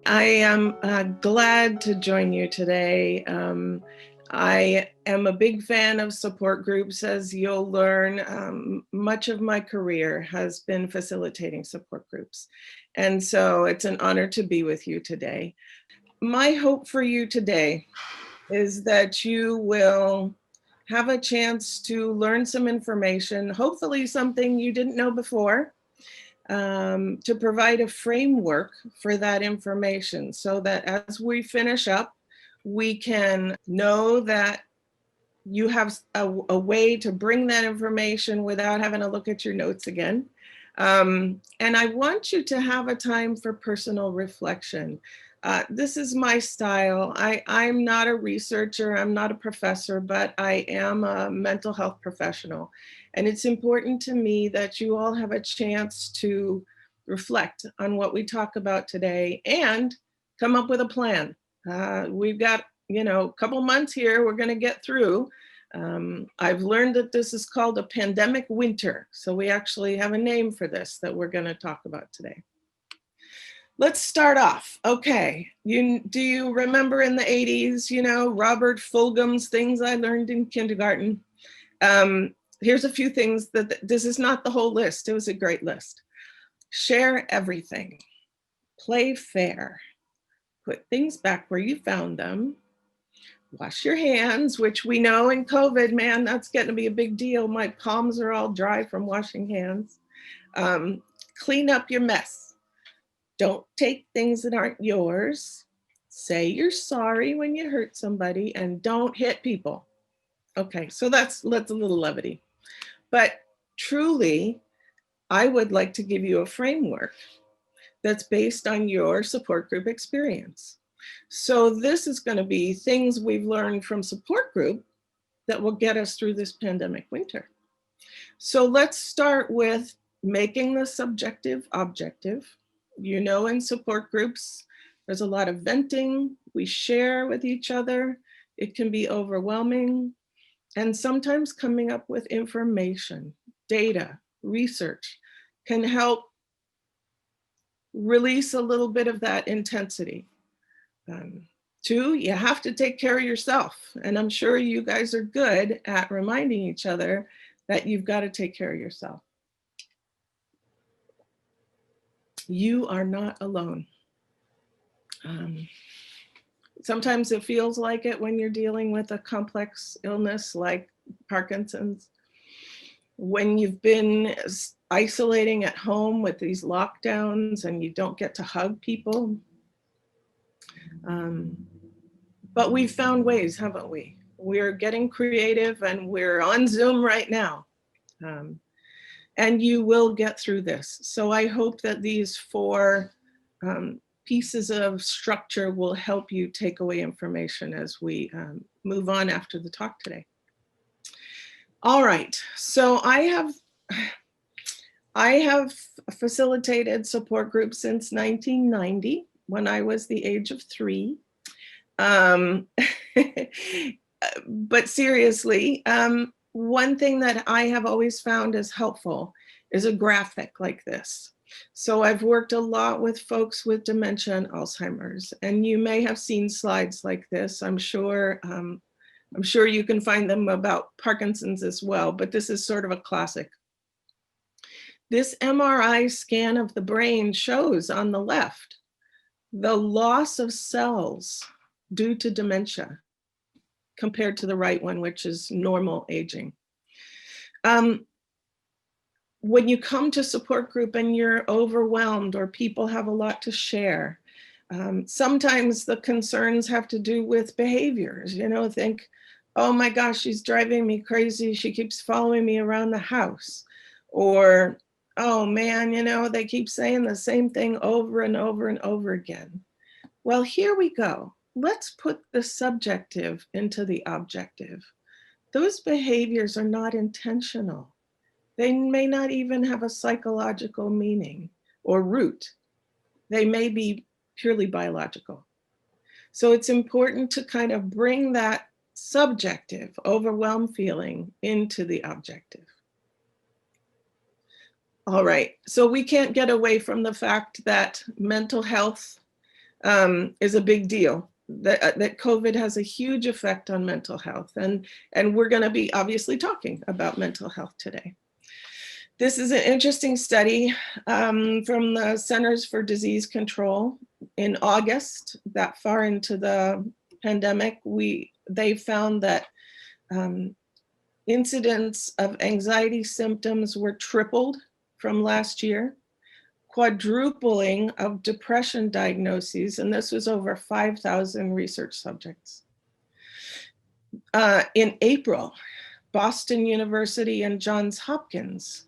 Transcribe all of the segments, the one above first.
I am glad to join you today. I am a big fan of support groups, as you'll learn. Much of my career has been facilitating support groups. And so it's an honor to be with you today. My hope for you today is that you will have a chance to learn some information, hopefully something you didn't know before, to provide a framework for that information so that as we finish up, we can know that you have a way to bring that information without having to look at your notes again. And I want you to have a time for personal reflection. This is my style. I'm not a researcher, I'm not a professor, but I am a mental health professional. And it's important to me that you all have a chance to reflect on what we talk about today and come up with a plan. We've got, a couple months here we're going to get through. I've learned that this is called a pandemic winter. So we actually have a name for this that we're going to talk about today. Let's start off. Okay, do you remember in the 80s, Robert Fulghum's Things I Learned in Kindergarten? Here's a few things this is not the whole list. It was a great list. Share everything. Play fair. Put things back where you found them. Wash your hands, which we know in COVID, man, that's getting to be a big deal. My palms are all dry from washing hands. Clean up your mess. Don't take things that aren't yours. Say you're sorry when you hurt somebody, and don't hit people. Okay, so that's a little levity. But truly, I would like to give you a framework that's based on your support group experience. So this is going to be things we've learned from support group that will get us through this pandemic winter. So let's start with making the subjective objective. In support groups, there's a lot of venting. We share with each other. It can be overwhelming. And sometimes coming up with information, data, research can help release a little bit of that intensity. 2, you have to take care of yourself. And I'm sure you guys are good at reminding each other that you've got to take care of yourself. You are not alone. Sometimes it feels like it when you're dealing with a complex illness like Parkinson's. When you've been isolating at home with these lockdowns and you don't get to hug people. But we've found ways, haven't we? We're getting creative and we're on Zoom right now. And you will get through this. So I hope that these 4 pieces of structure will help you take away information as we move on after the talk today. All right, so I have facilitated support groups since 1990 when I was the age of 3. But seriously, one thing that I have always found is helpful is a graphic like this. So I've worked a lot with folks with dementia and Alzheimer's, and you may have seen slides like this. I'm sure you can find them about Parkinson's as well, but this is sort of a classic. This MRI scan of the brain shows on the left the loss of cells due to dementia compared to the right one, which is normal aging. When you come to support group and you're overwhelmed or people have a lot to share, sometimes the concerns have to do with behaviors. Think, oh my gosh, she's driving me crazy. She keeps following me around the house. Or, oh man, they keep saying the same thing over and over and over again. Well, here we go. Let's put the subjective into the objective. Those behaviors are not intentional. They may not even have a psychological meaning or root. They may be purely biological. So it's important to kind of bring that subjective, overwhelmed feeling into the objective. All right, so we can't get away from the fact that mental health is a big deal. That COVID has a huge effect on mental health, and we're going to be obviously talking about mental health today. This is an interesting study from the Centers for Disease Control. In August, that far into the pandemic, they found that incidents of anxiety symptoms were tripled from last year, quadrupling of depression diagnoses, and this was over 5,000 research subjects. In April, Boston University and Johns Hopkins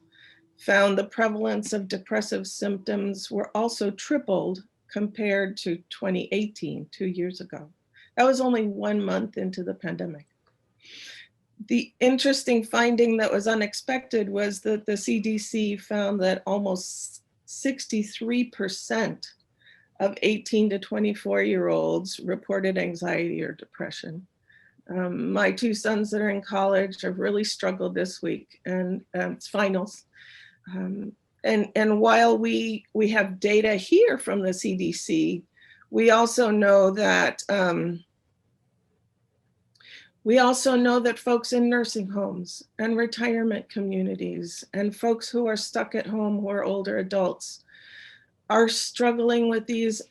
found the prevalence of depressive symptoms were also tripled compared to 2018, 2 years ago. That was only 1 month into the pandemic. The interesting finding that was unexpected was that the CDC found that almost 63% of 18 to 24-year-olds reported anxiety or depression. My 2 sons that are in college have really struggled this week, and it's finals. And while we have data here from the CDC, we also know that folks in nursing homes and retirement communities and folks who are stuck at home who are older adults are struggling with these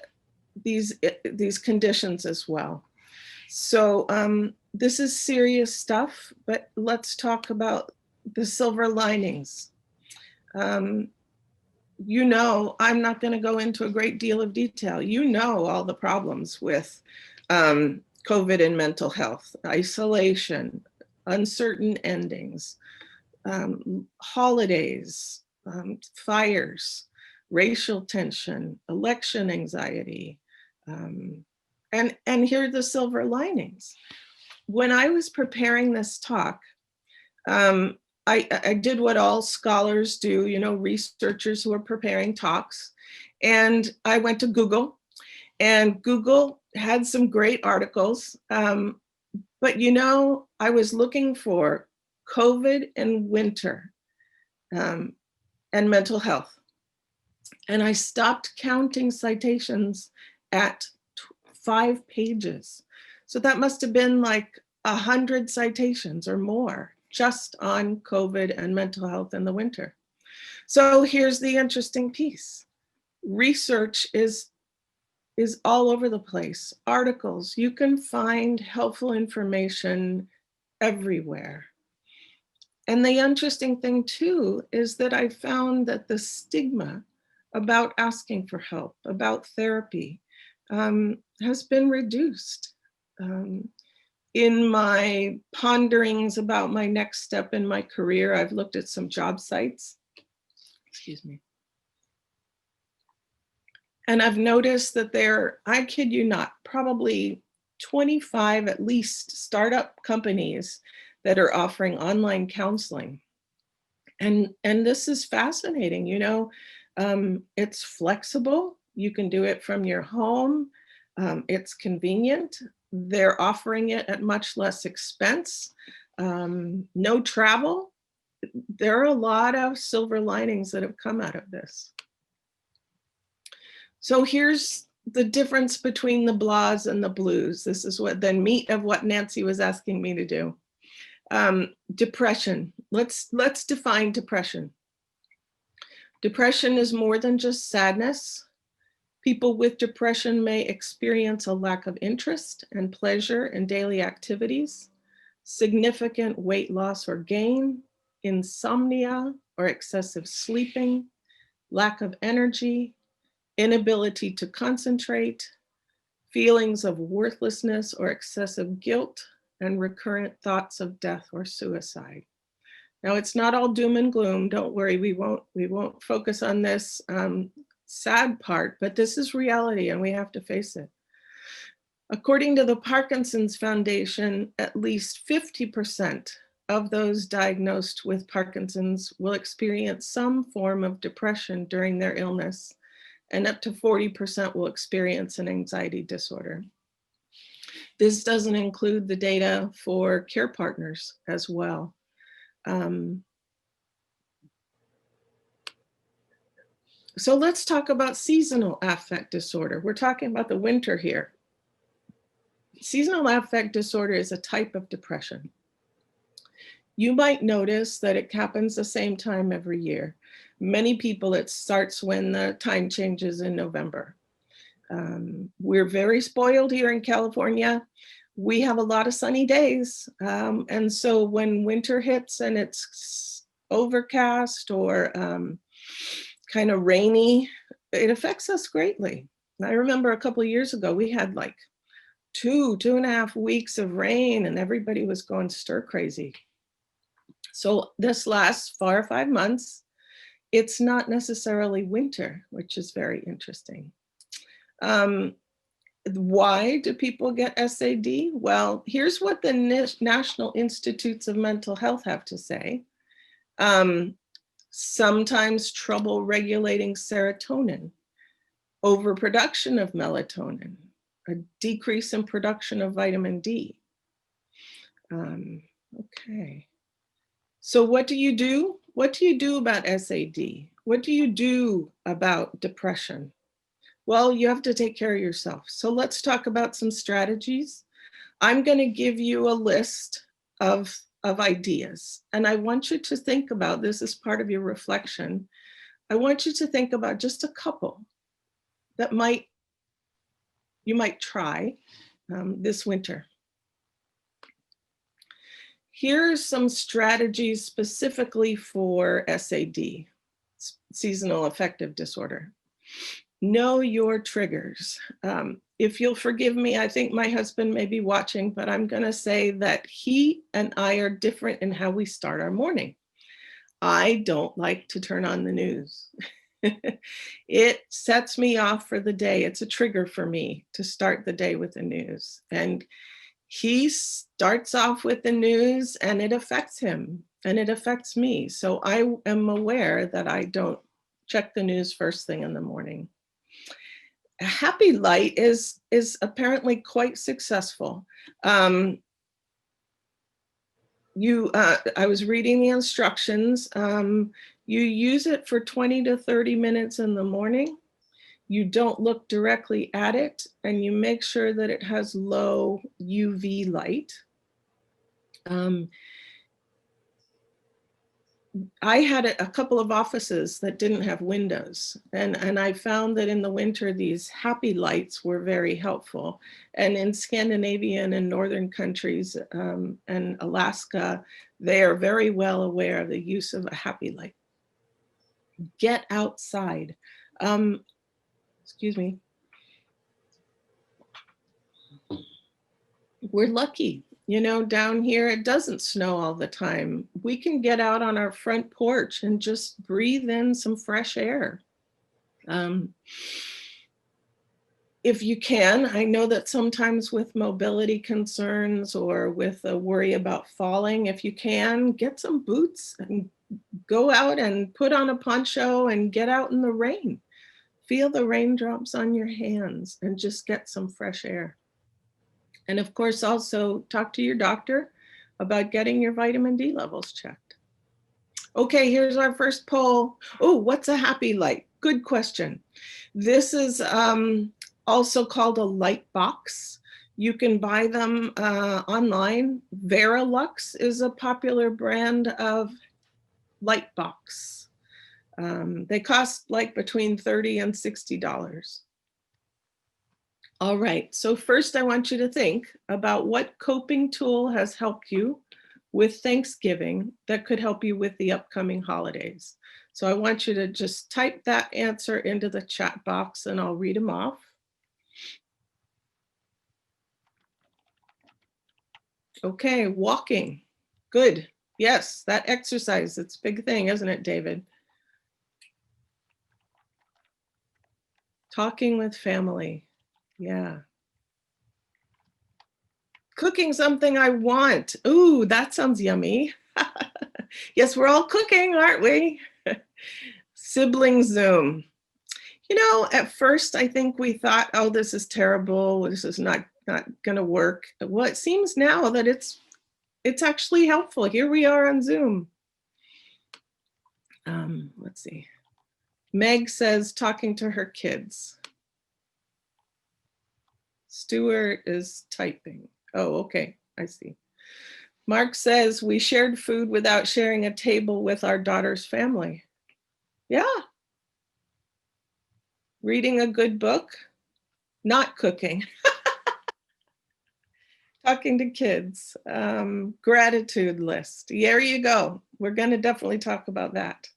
conditions as well. So this is serious stuff, but let's talk about the silver linings. You know, I'm not going to go into a great deal of detail. You know all the problems with COVID and mental health: isolation, uncertain endings, holidays, fires, racial tension, election anxiety, and here are the silver linings. When I was preparing this talk, I did what all scholars do, you know, researchers who are preparing talks, and I went to Google, and Google had some great articles, but you know, I was looking for COVID and winter and mental health, and I stopped counting citations at 5 pages. So that must have been like 100 citations or more just on COVID and mental health in the winter. So here's the interesting piece. Research is all over the place. Articles, you can find helpful information everywhere. And the interesting thing too is that I found that the stigma about asking for help, about therapy, has been reduced. In my ponderings about my next step in my career, I've looked at some job sites. Excuse me. And I've noticed that there, I kid you not, probably 25 at least startup companies that are offering online counseling. And this is fascinating, you know, it's flexible. You can do it from your home. It's convenient. They're offering it at much less expense. No travel. There are a lot of silver linings that have come out of this. So here's the difference between the blahs and the blues. This is what the meat of what Nancy was asking me to do. Depression. Let's define depression. Depression is more than just sadness. People with depression may experience a lack of interest and pleasure in daily activities, significant weight loss or gain, insomnia or excessive sleeping, lack of energy, inability to concentrate, feelings of worthlessness or excessive guilt, and recurrent thoughts of death or suicide. Now, it's not all doom and gloom. Don't worry, we won't focus on this sad part, but this is reality and we have to face it. According to the Parkinson's Foundation, at least 50% of those diagnosed with Parkinson's will experience some form of depression during their illness, and up to 40% will experience an anxiety disorder. This doesn't include the data for care partners as well. So let's talk about seasonal affect disorder. We're talking about the winter here. Seasonal affect disorder is a type of depression. You might notice that it happens the same time every year. Many people, it starts when the time changes in November. We're very spoiled here in California. We have a lot of sunny days. And so when winter hits and it's overcast or kind of rainy, it affects us greatly. I remember a couple of years ago, we had like 2.5 weeks of rain and everybody was going stir crazy. So this last 4 or 5 months, it's not necessarily winter, which is very interesting. Why do people get SAD? Well, here's what the National Institutes of Mental Health have to say. Sometimes trouble regulating serotonin, overproduction of melatonin, a decrease in production of vitamin D. Okay. So what do you do? What do you do about SAD? What do you do about depression? Well, you have to take care of yourself. So let's talk about some strategies. I'm going to give you a list of ideas, and I want you to think about this as part of your reflection. I want you to think about just a couple that you might try this winter. Here are some strategies specifically for SAD, seasonal affective disorder. Know your triggers. If you'll forgive me, I think my husband may be watching, but I'm going to say that he and I are different in how we start our morning. I don't like to turn on the news. It sets me off for the day. It's a trigger for me to start the day with the news. And he starts off with the news and it affects him and it affects me. So I am aware that I don't check the news first thing in the morning. A happy light is apparently quite successful. I was reading the instructions. You use it for 20 to 30 minutes in the morning. You don't look directly at it, and you make sure that it has low UV light. I had a couple of offices that didn't have windows, and I found that in the winter, these happy lights were very helpful. And in Scandinavian and northern countries and Alaska, they are very well aware of the use of a happy light. Get outside. Excuse me. We're lucky. You know, down here, it doesn't snow all the time. We can get out on our front porch and just breathe in some fresh air. If you can, I know that sometimes with mobility concerns or with a worry about falling, if you can, get some boots and go out and put on a poncho and get out in the rain. Feel the raindrops on your hands and just get some fresh air. And of course, also talk to your doctor about getting your vitamin D levels checked. Okay, here's our first poll. Oh, what's a happy light? Good question. This is also called a light box. You can buy them online. Verilux is a popular brand of light box. They cost like between $30 and $60. All right, so first I want you to think about what coping tool has helped you with Thanksgiving that could help you with the upcoming holidays. So I want you to just type that answer into the chat box and I'll read them off. Okay, walking, good. Yes, that exercise, it's a big thing, isn't it, David? Talking with family, yeah. Cooking something I want. Ooh, that sounds yummy. Yes, we're all cooking, aren't we? Sibling Zoom. You know, at first I think we thought, oh, this is terrible. This is not going to work. Well, it seems now that it's actually helpful. Here we are on Zoom. Let's see. Meg says talking to her kids. Stuart is typing. Oh, okay, I see. Mark says we shared food without sharing a table with our daughter's family. Yeah. Reading a good book, not cooking. Talking to kids, gratitude list. There you go. We're going to definitely talk about that.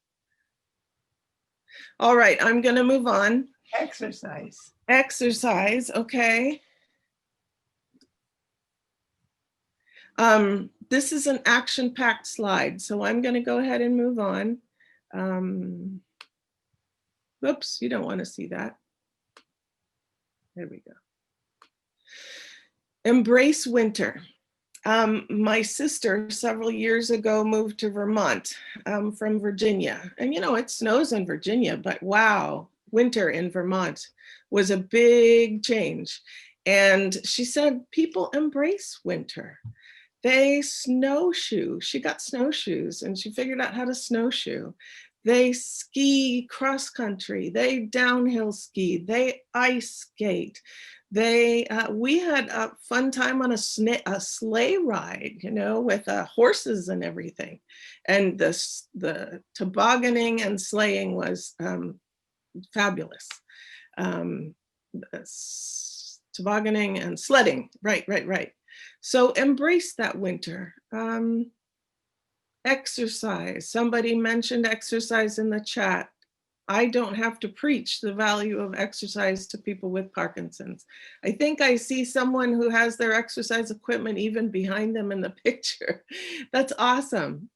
All right, I'm going to move on. Exercise. Exercise, okay. This is an action-packed slide, so I'm going to go ahead and move on. Whoops, you don't want to see that. There we go. Embrace winter. My sister several years ago moved to Vermont from Virginia. And you know, it snows in Virginia, but wow, winter in Vermont was a big change. And she said people embrace winter. They snowshoe. She got snowshoes and she figured out how to snowshoe. They ski cross country, they downhill ski, they ice skate. We had a fun time on a sleigh ride, you know, with horses and everything. And the tobogganing and sleighing was fabulous. Tobogganing and sledding, right. So embrace that winter. Exercise. Somebody mentioned exercise in the chat. I don't have to preach the value of exercise to people with Parkinson's. I think I see someone who has their exercise equipment even behind them in the picture. That's awesome.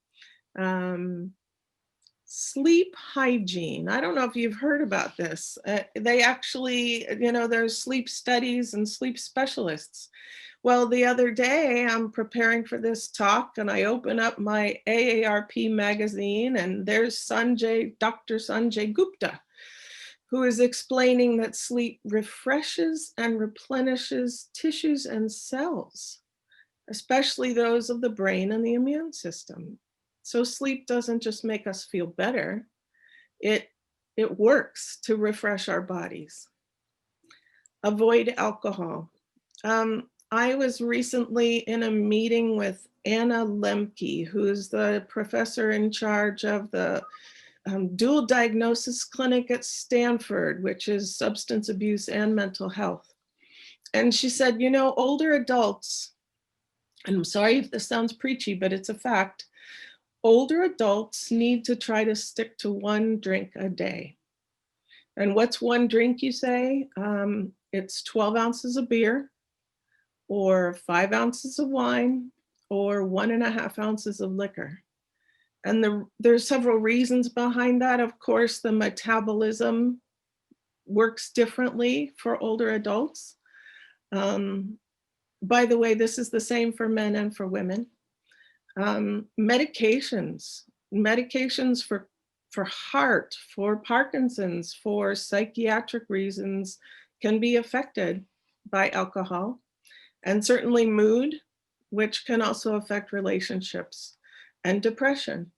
Sleep hygiene. I don't know if you've heard about this. They actually, you know, there's sleep studies and sleep specialists. Well, the other day I'm preparing for this talk and I open up my AARP magazine and there's Dr. Sanjay Gupta, who is explaining that sleep refreshes and replenishes tissues and cells, especially those of the brain and the immune system. So sleep doesn't just make us feel better, it works to refresh our bodies. Avoid alcohol. I was recently in a meeting with Anna Lemke, who's the professor in charge of the dual diagnosis clinic at Stanford, which is substance abuse and mental health. And she said, you know, older adults, and I'm sorry if this sounds preachy, but it's a fact, older adults need to try to stick to 1 drink a day. And what's 1 drink, you say? It's 12 ounces of beer, or 5 ounces of wine, or 1.5 ounces of liquor. And there's several reasons behind that. Of course, the metabolism works differently for older adults. By the way, this is the same for men and for women. Medications for heart, for Parkinson's, for psychiatric reasons can be affected by alcohol. And certainly mood, which can also affect relationships, and depression.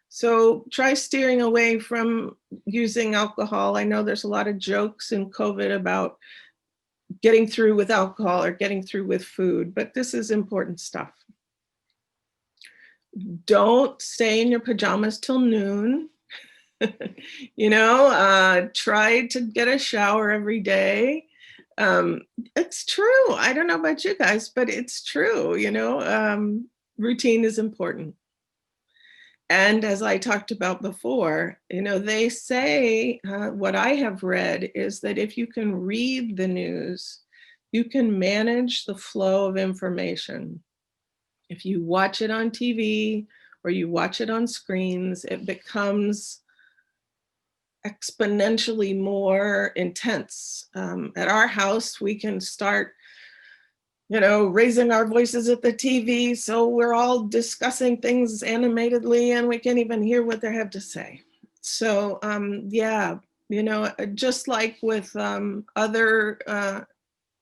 So try steering away from using alcohol. I know there's a lot of jokes in COVID about getting through with alcohol or getting through with food, but this is important stuff. Don't stay in your pajamas till noon. You know, try to get a shower every day. It's true. I don't know about you guys, but it's true, you know, routine is important. And as I talked about before, you know, they say, what I have read is that if you can read the news, you can manage the flow of information. If you watch it on TV or you watch it on screens, it becomes exponentially more intense. At our house, we can start, you know, raising our voices at the TV, so we're all discussing things animatedly and we can't even hear what they have to say. So yeah, you know, just like with other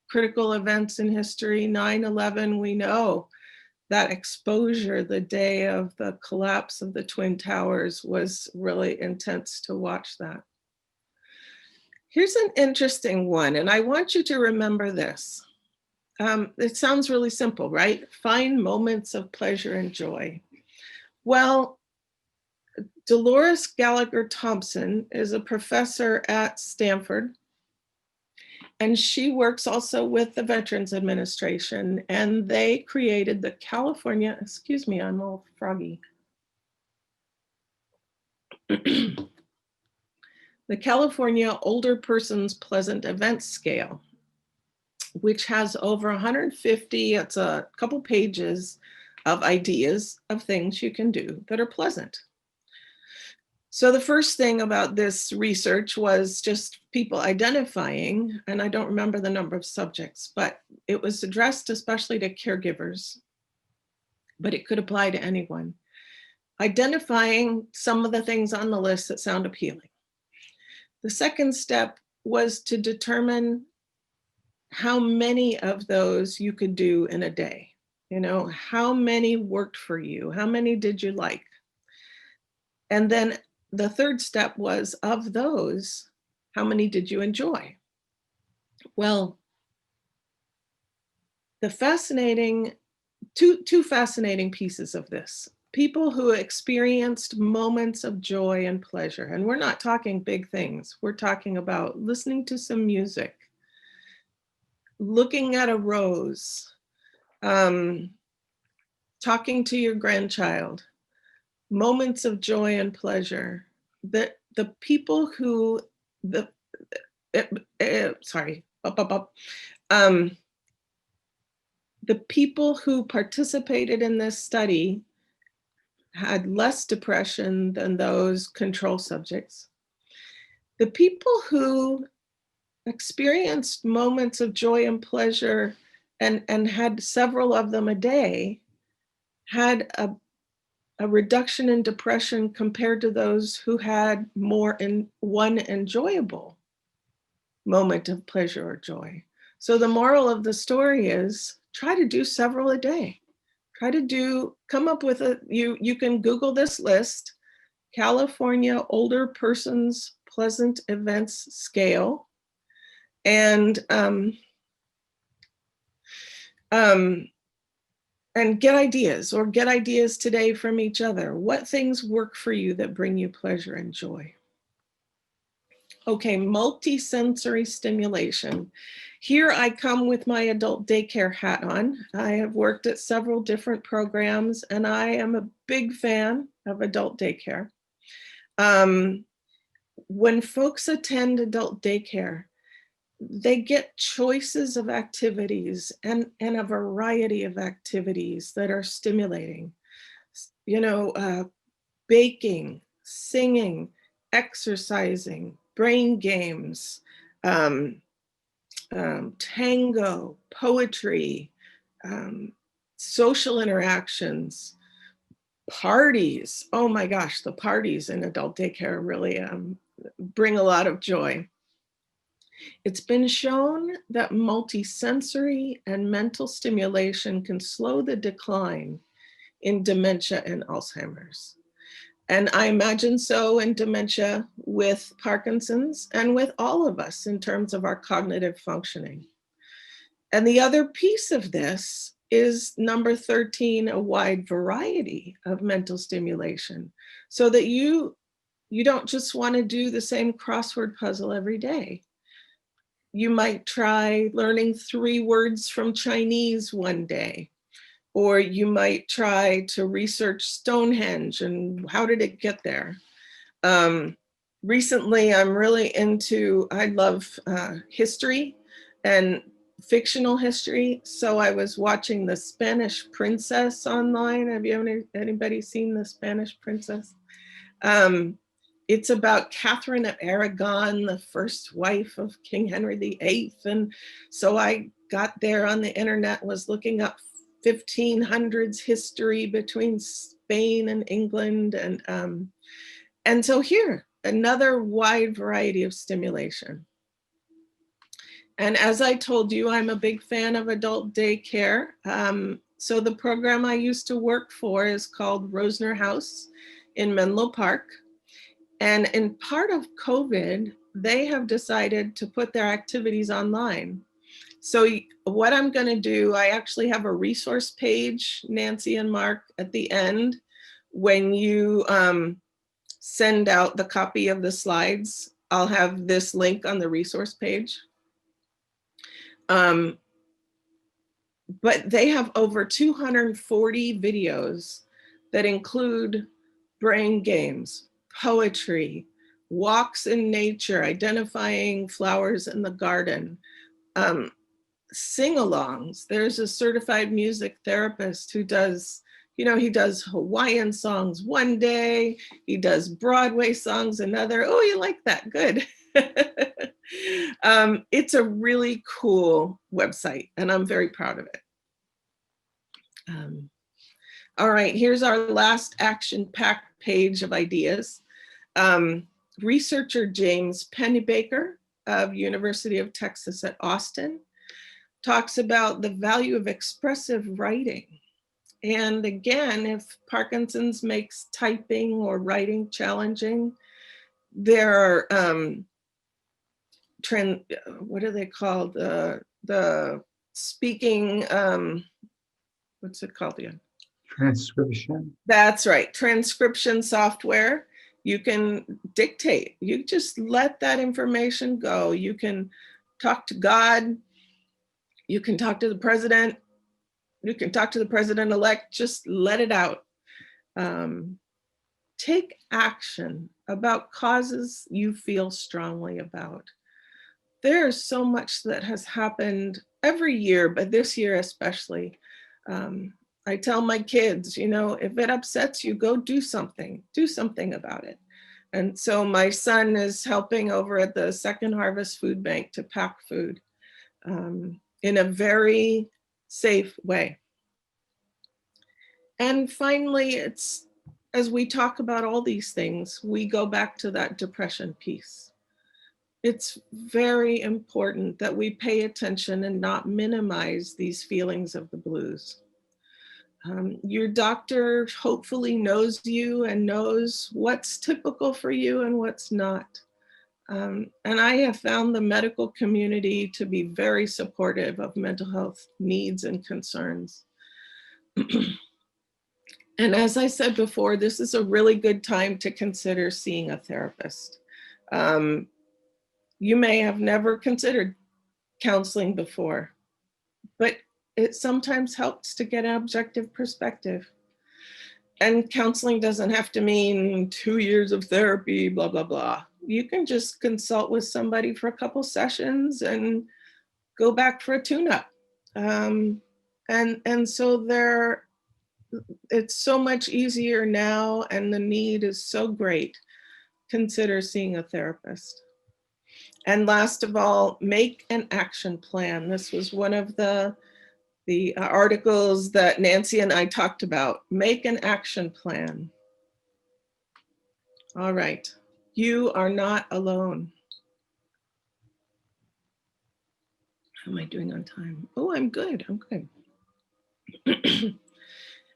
critical events in history, 9/11, we know that exposure the day of the collapse of the Twin Towers was really intense to watch that. Here's an interesting one, and I want you to remember this. It sounds really simple, right? Find moments of pleasure and joy. Well, Dolores Gallagher Thompson is a professor at Stanford, and she works also with the Veterans Administration, and they created the California, excuse me, I'm all froggy. The California Older Persons Pleasant Event Scale, which has over 150, it's a couple pages of ideas of things you can do that are pleasant. So the first thing about this research was just people identifying, and I don't remember the number of subjects, but it was addressed especially to caregivers, but it could apply to anyone. Identifying some of the things on the list that sound appealing. The second step was to determine how many of those you could do in a day. You know, how many worked for you? How many did you like? And then the third step was, of those, how many did you enjoy? Well, the two fascinating pieces of this. People who experienced moments of joy and pleasure, and we're not talking big things. We're talking about listening to some music, looking at a rose, talking to your grandchild, moments of joy and pleasure. The people who, the people who participated in this study had less depression than those control subjects. The people who experienced moments of joy and pleasure and had several of them a day had a reduction in depression compared to those who had more in one enjoyable moment of pleasure or joy. So the moral of the story is try to do several a day. Try to come up with you can Google this list, California Older Persons Pleasant Events Scale, and get ideas today from each other. What things work for you that bring you pleasure and joy? Okay, multisensory stimulation. Here I come with my adult daycare hat on. I have worked at several different programs, and I am a big fan of adult daycare. When folks attend adult daycare, they get choices of activities and a variety of activities that are stimulating. You know, baking, singing, exercising, brain games, tango, poetry, social interactions, parties. Oh my gosh, the parties in adult daycare really bring a lot of joy. It's been shown that multisensory and mental stimulation can slow the decline in dementia and Alzheimer's. And I imagine so in dementia with Parkinson's and with all of us in terms of our cognitive functioning. And the other piece of this is number 13, a wide variety of mental stimulation, so that you don't just want to do the same crossword puzzle every day. You might try learning 3 words from Chinese one day, or you might try to research Stonehenge and how did it get there. Recently, I'm really I love history and fictional history. So I was watching The Spanish Princess online. Have anybody seen The Spanish Princess? It's about Catherine of Aragon, the first wife of King Henry VIII. And so I got there on the internet, was looking up 1500s history between Spain and England. And so here, another wide variety of stimulation. And as I told you, I'm a big fan of adult daycare. So the program I used to work for is called Rosner House in Menlo Park. And in part of COVID, they have decided to put their activities online. So what I'm going to do, I actually have a resource page, Nancy and Mark, at the end. When you send out the copy of the slides, I'll have this link on the resource page. But they have over 240 videos that include brain games, poetry, walks in nature, identifying flowers in the garden, sing-alongs. There's a certified music therapist who does, he does Hawaiian songs one day, he does Broadway songs another. Oh, you like that? Good. It's a really cool website, and I'm very proud of it. All right, here's our last action-packed page of ideas. Researcher James Pennebaker of University of Texas at Austin talks about the value of expressive writing. And again, if Parkinson's makes typing or writing challenging, there are, what are they called? The speaking, what's it called again? Transcription. That's right, transcription software. You can dictate, you just let that information go. You can talk to God, you can talk to the president, you can talk to the president-elect, just let it out. Take action about causes you feel strongly about. There's so much that has happened every year, but this year especially. I tell my kids, if it upsets you, go do something about it. And so my son is helping over at the Second Harvest Food Bank to pack food in a very safe way. And finally, it's, as we talk about all these things, we go back to that depression piece. It's very important that we pay attention and not minimize these feelings of the blues. Your doctor hopefully knows you and knows what's typical for you and what's not. And I have found the medical community to be very supportive of mental health needs and concerns. And as I said before, this is a really good time to consider seeing a therapist. You may have never considered counseling before, but it sometimes helps to get an objective perspective. And counseling doesn't have to mean 2 years of therapy, blah, blah, blah. You can just consult with somebody for a couple sessions and go back for a tune-up. And so it's so much easier now, and the need is so great. Consider seeing a therapist. And last of all, make an action plan. This was one of the articles that Nancy and I talked about. Make an action plan. All right, you are not alone. How am I doing on time? Oh, I'm good, I'm good.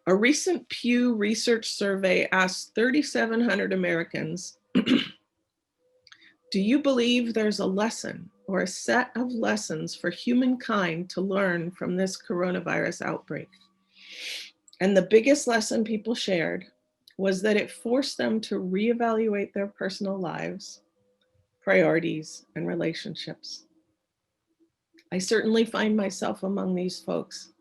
A recent Pew Research survey asked 3,700 Americans, do you believe there's a lesson or a set of lessons for humankind to learn from this coronavirus outbreak? And the biggest lesson people shared was that it forced them to reevaluate their personal lives, priorities, and relationships. I certainly find myself among these folks.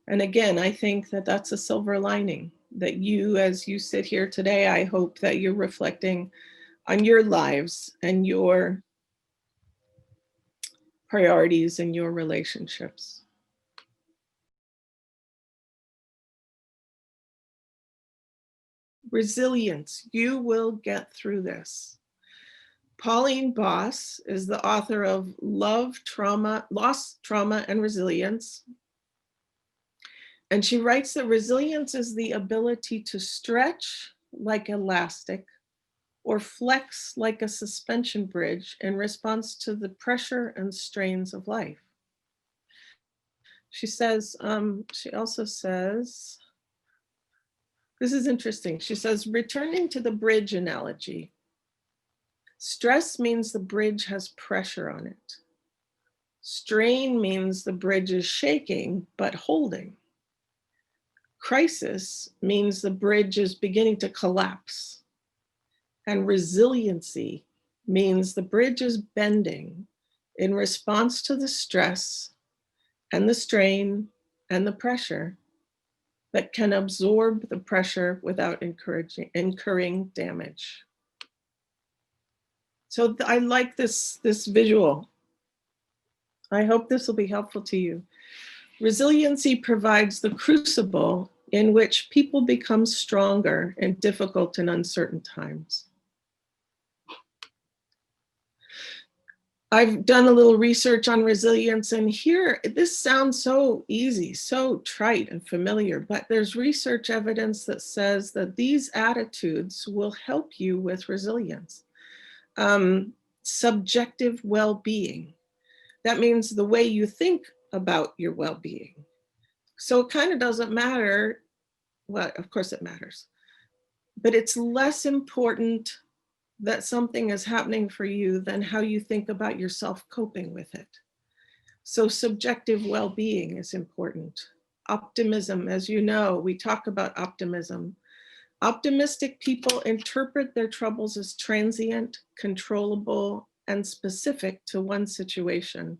And again, I think that that's a silver lining, that you, as you sit here today, I hope that you're reflecting on your lives and your priorities and your relationships. Resilience, you will get through this. Pauline Boss is the author of Love, Trauma, Loss, Trauma, and Resilience. And she writes that resilience is the ability to stretch like elastic or flex like a suspension bridge in response to the pressure and strains of life. She says, she also says, this is interesting. She says, returning to the bridge analogy, Stress means the bridge has pressure on it. Strain means the bridge is shaking but holding. Crisis means the bridge is beginning to collapse. And resiliency means the bridge is bending in response to the stress and the strain and the pressure, but can absorb the pressure without incurring damage. So I like this visual. I hope this will be helpful to you. Resiliency provides the crucible in which people become stronger in difficult and uncertain times. I've done a little research on resilience, and here, this sounds so easy, so trite and familiar, but there's research evidence that says that these attitudes will help you with resilience. Subjective well-being. That means the way you think about your well-being. So it kind of doesn't matter. Well, of course it matters, but it's less important that something is happening for you than how you think about yourself coping with it. So subjective well-being is important. Optimism, as you know, we talk about optimism. Optimistic people interpret their troubles as transient, controllable, and specific to one situation.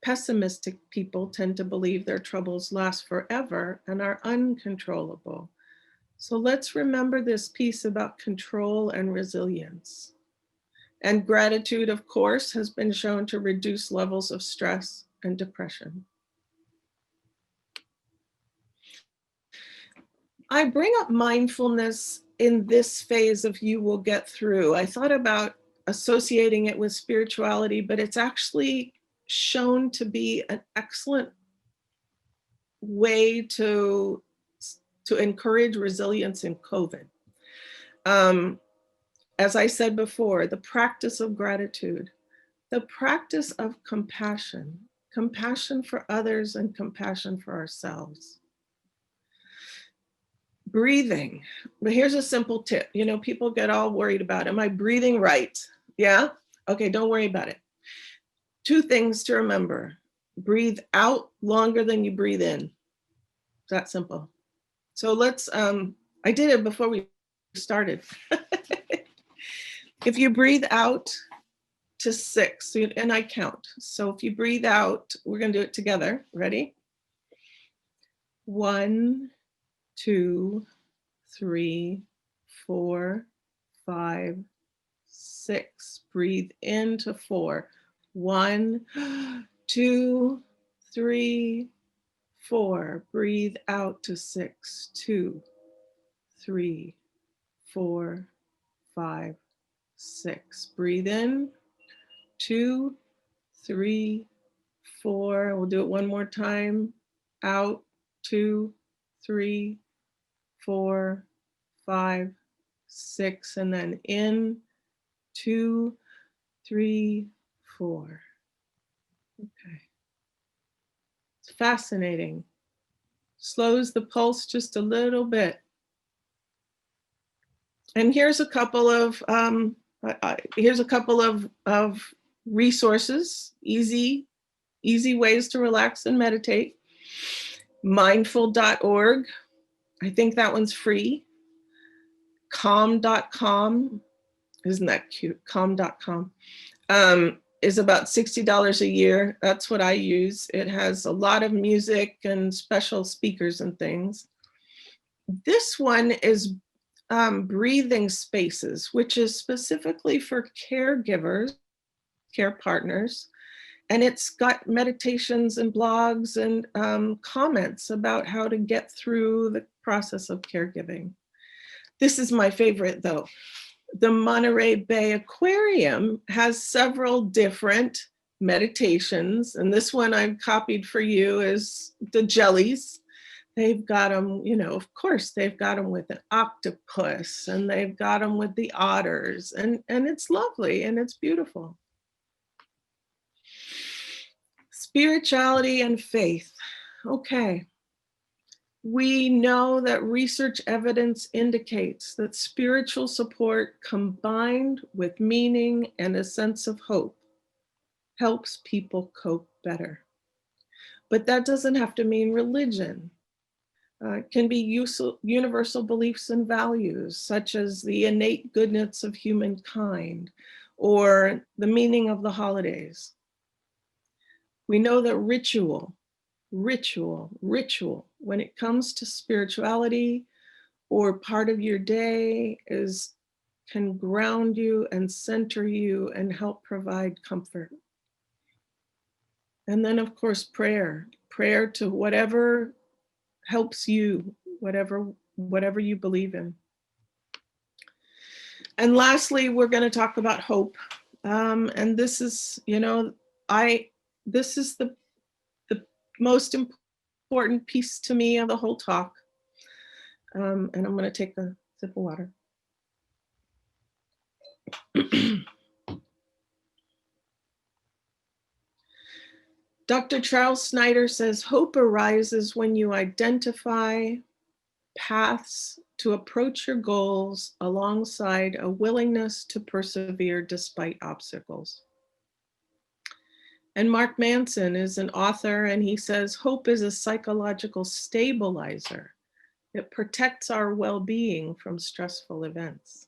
Pessimistic people tend to believe their troubles last forever and are uncontrollable. So let's remember this piece about control and resilience. And gratitude, of course, has been shown to reduce levels of stress and depression. I bring up mindfulness in this phase of You Will Get Through. I thought about associating it with spirituality, but it's actually shown to be an excellent way to encourage resilience in COVID. As I said before, the practice of gratitude, the practice of compassion, compassion for others and compassion for ourselves. Breathing. But here's a simple tip. You know, people get all worried about, am I breathing right? Yeah? Okay, don't worry about it. 2 things to remember. Breathe out longer than you breathe in. It's that simple. So let's, I did it before we started. If you breathe out to 6, and I count. So if you breathe out, we're gonna do it together. Ready? 1, 2, 3, 4, 5, 6. Breathe into 4. 1, 2, 3, 4. Breathe out to 6. 2, 3, 4, 5, 6. Breathe in. 2, 3, 4. We'll do it one more time. Out. 2, 3, 4, 5, 6, and then in. 2, 3, 4. Okay. It's fascinating. Slows the pulse just a little bit. And here's a couple of resources, easy ways to relax and meditate. Mindful.org. I think that one's free. Calm.com. Isn't that cute? Calm.com. Is about $60 a year. That's what I use. It has a lot of music and special speakers and things. This one is breathing spaces, which is specifically for caregivers, care partners. And it's got meditations and blogs and comments about how to get through the process of caregiving. This is my favorite though. The Monterey Bay Aquarium has several different meditations. And this one I've copied for you is the jellies. They've got them, you know, of course, they've got them with an octopus and they've got them with the otters, and it's lovely and it's beautiful. Spirituality and faith. Okay. We know that research evidence indicates that spiritual support combined with meaning and a sense of hope helps people cope better. But that doesn't have to mean religion. It can be universal beliefs and values, such as the innate goodness of humankind or the meaning of the holidays. We know that ritual, when it comes to spirituality or part of your day, can ground you and center you and help provide comfort. And then, of course, prayer to whatever helps you, whatever you believe in. And lastly, we're going to talk about hope. And this is, this is the most important piece to me of the whole talk. And I'm going to take a sip of water. Dr. Charles Snyder says, hope arises when you identify paths to approach your goals alongside a willingness to persevere despite obstacles. And Mark Manson is an author, and he says, hope is a psychological stabilizer. It protects our well-being from stressful events.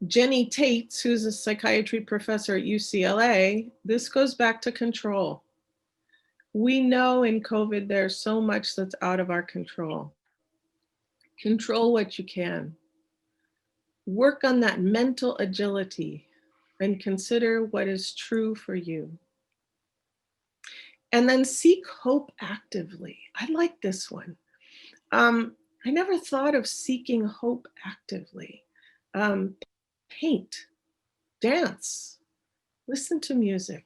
Jenny Tates, who's a psychiatry professor at UCLA, this goes back to control. We know in COVID, there's so much that's out of our control. Control what you can. Work on that mental agility and consider what is true for you. And then seek hope actively. I like this one. I never thought of seeking hope actively. Paint, dance, listen to music,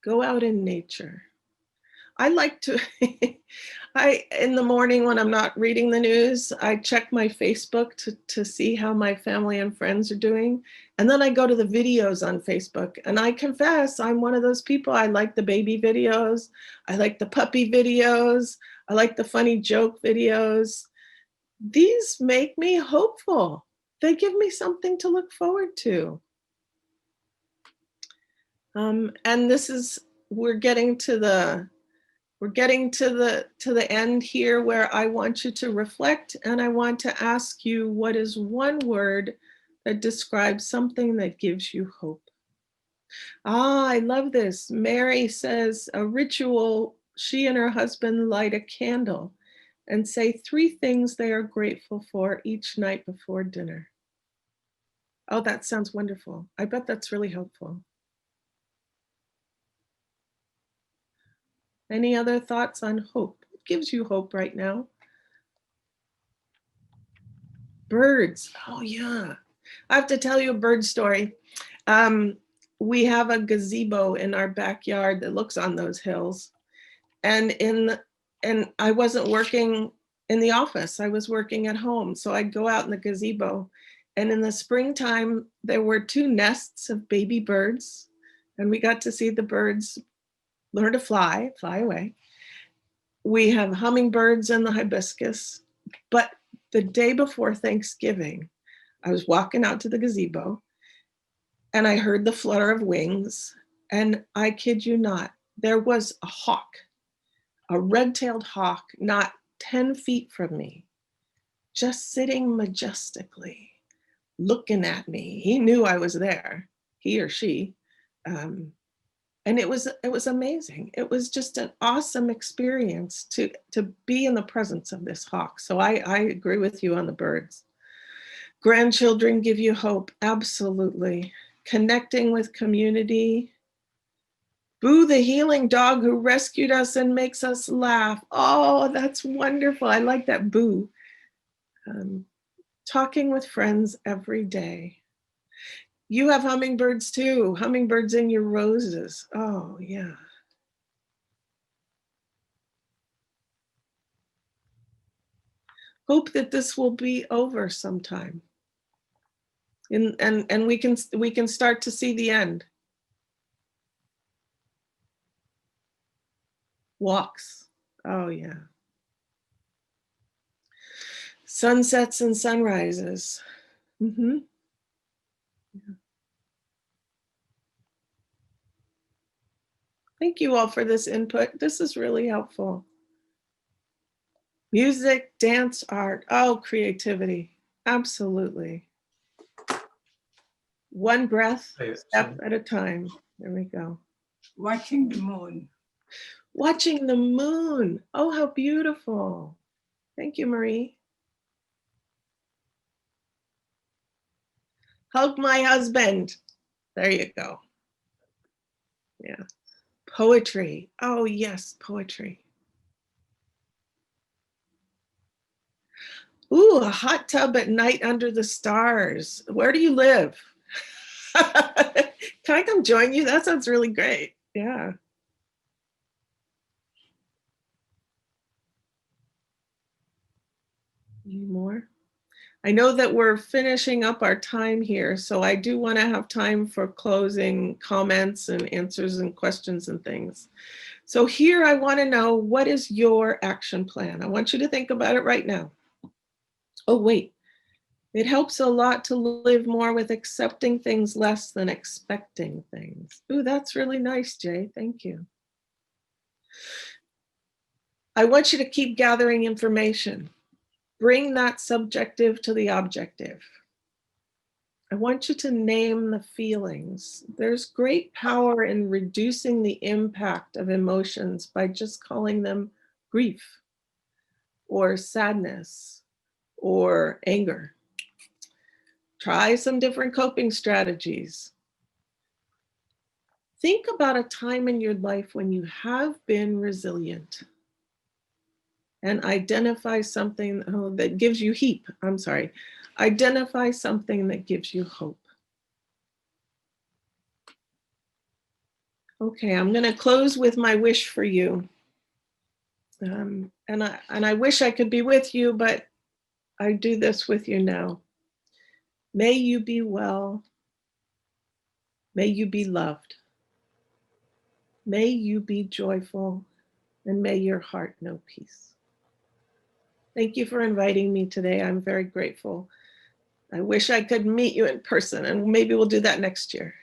go out in nature. I like to, in the morning when I'm not reading the news, I check my Facebook to see how my family and friends are doing. And then I go to the videos on Facebook, and I confess I'm one of those people. I like the baby videos. I like the puppy videos. I like the funny joke videos. These make me hopeful. They give me something to look forward to. And this is, we're getting to the end here, where I want you to reflect, and I want to ask you, what is one word that describes something that gives you hope? I love this. Mary says a ritual, she and her husband light a candle and say 3 things they are grateful for each night before dinner. Oh, that sounds wonderful. I bet that's really helpful. Any other thoughts on hope? What gives you hope right now? Birds. Oh, yeah. I have to tell you a bird story. We have a gazebo in our backyard that looks on those hills. And I wasn't working in the office. I was working at home. So I'd go out in the gazebo. And in the springtime, there were 2 nests of baby birds. And we got to see the birds learn to fly away. We have hummingbirds and the hibiscus. But the day before Thanksgiving, I was walking out to the gazebo and I heard the flutter of wings. And I kid you not, there was a hawk, a red-tailed hawk, not 10 feet from me, just sitting majestically, looking at me. He knew I was there, he or she. And it was amazing. It was just an awesome experience to be in the presence of this hawk. So I agree with you on the birds. Grandchildren give you hope, absolutely. Connecting with community. Boo, the healing dog who rescued us and makes us laugh. Oh, that's wonderful. I like that, Boo. Talking with friends every day. You have hummingbirds too, hummingbirds in your roses. Oh, yeah. Hope that this will be over sometime. And we can start to see the end. Walks. Oh, yeah. Sunsets and sunrises. Mm-hmm. Yeah. Thank you all for this input. This is really helpful. Music, dance, art, oh, creativity. Absolutely. One breath, step at a time. There we go. Watching the moon. Watching the moon. Oh, how beautiful. Thank you, Marie. Hug my husband. There you go. Yeah. Poetry. Oh, yes, poetry. Ooh, a hot tub at night under the stars. Where do you live? Can I come join you? That sounds really great. Yeah. Any more? I know that we're finishing up our time here, so I do want to have time for closing comments and answers and questions and things. So here I want to know, what is your action plan? I want you to think about it right now. Oh, wait. It helps a lot to live more with accepting things less than expecting things. Ooh, that's really nice, Jay. Thank you. I want you to keep gathering information. Bring that subjective to the objective. I want you to name the feelings. There's great power in reducing the impact of emotions by just calling them grief or sadness or anger. Try some different coping strategies. Think about a time in your life when you have been resilient and identify something that gives you identify something that gives you hope. Okay, I'm going to close with my wish for you. And I wish I could be with you, but I do this with you now. May you be well. May you be loved. May you be joyful, and may your heart know peace. Thank you for inviting me today. I'm very grateful. I wish I could meet you in person, and maybe we'll do that next year.